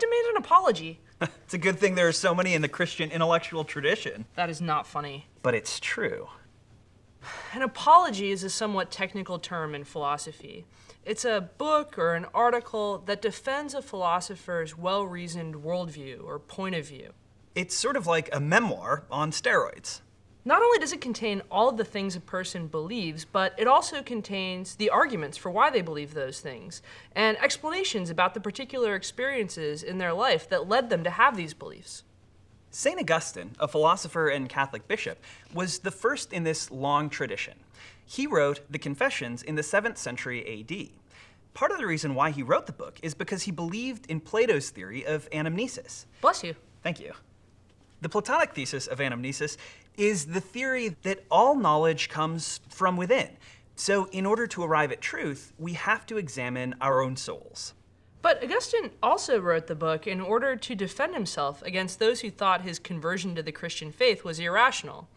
demand an apology. It's a good thing there are so many in the Christian intellectual tradition. That is not funny. But it's true. An apology is a somewhat technical term in philosophy. It's a book or an article that defends a philosopher's well-reasoned worldview or point of view. It's sort of like a memoir on steroids. Not only does it contain all of the things a person believes, but it also contains the arguments for why they believe those things, and explanations about the particular experiences in their life that led them to have these beliefs. St. Augustine, a philosopher and Catholic bishop, was the first in this long tradition. He wrote the Confessions in the 7th century AD. Part of the reason why he wrote the book is because he believed in Plato's theory of anamnesis. Bless you. Thank you. The Platonic thesis of anamnesis is the theory that all knowledge comes from within. So in order to arrive at truth, we have to examine our own souls. But Augustine also wrote the book in order to defend himself against those who thought his conversion to the Christian faith was irrational.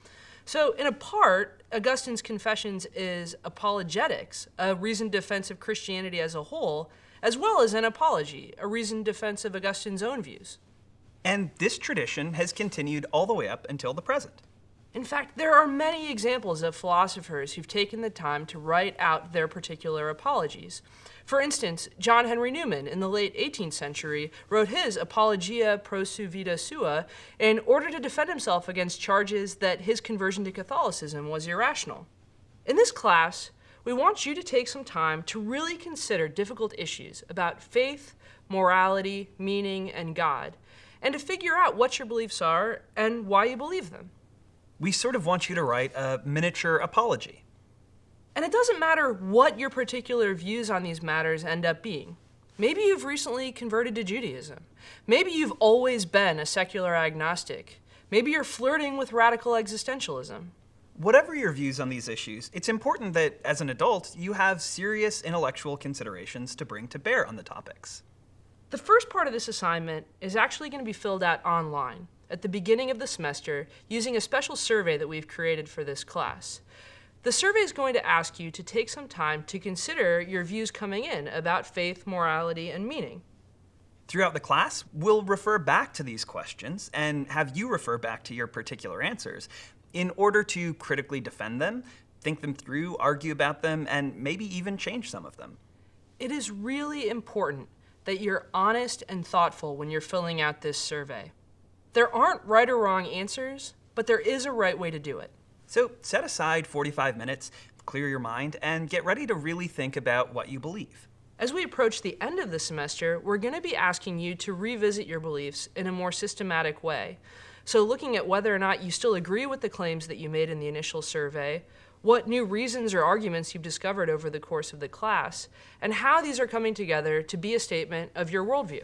So in a part, Augustine's Confessions is apologetics, a reasoned defense of Christianity as a whole, as well as an apology, a reasoned defense of Augustine's own views. And this tradition has continued all the way up until the present. In fact, there are many examples of philosophers who've taken the time to write out their particular apologies. For instance, John Henry Newman in the late 18th century wrote his Apologia pro seu vita sua in order to defend himself against charges that his conversion to Catholicism was irrational. In this class, we want you to take some time to really consider difficult issues about faith, morality, meaning, and God, and to figure out what your beliefs are and why you believe them. We sort of want you to write a miniature apology. And it doesn't matter what your particular views on these matters end up being. Maybe you've recently converted to Judaism. Maybe you've always been a secular agnostic. Maybe you're flirting with radical existentialism. Whatever your views on these issues, it's important that, as an adult, you have serious intellectual considerations to bring to bear on the topics. The first part of this assignment is actually going to be filled out online at the beginning of the semester using a special survey that we've created for this class. The survey is going to ask you to take some time to consider your views coming in about faith, morality, and meaning. Throughout the class, we'll refer back to these questions and have you refer back to your particular answers in order to critically defend them, think them through, argue about them, and maybe even change some of them. It is really important that you're honest and thoughtful when you're filling out this survey. There aren't right or wrong answers, but there is a right way to do it. So set aside 45 minutes, clear your mind, and get ready to really think about what you believe. As we approach the end of the semester, we're going to be asking you to revisit your beliefs in a more systematic way. So looking at whether or not you still agree with the claims that you made in the initial survey, what new reasons or arguments you've discovered over the course of the class, and how these are coming together to be a statement of your worldview.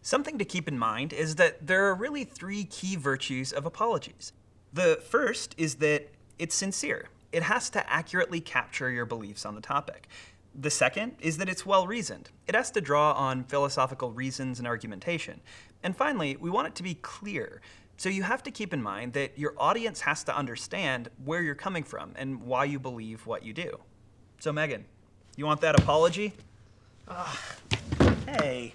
Something to keep in mind is that there are really 3 key virtues of apologies. The first is that it's sincere. It has to accurately capture your beliefs on the topic. The second is that it's well-reasoned. It has to draw on philosophical reasons and argumentation. And finally, we want it to be clear. So you have to keep in mind that your audience has to understand where you're coming from and why you believe what you do. So Megan, you want that apology? Ugh. Hey.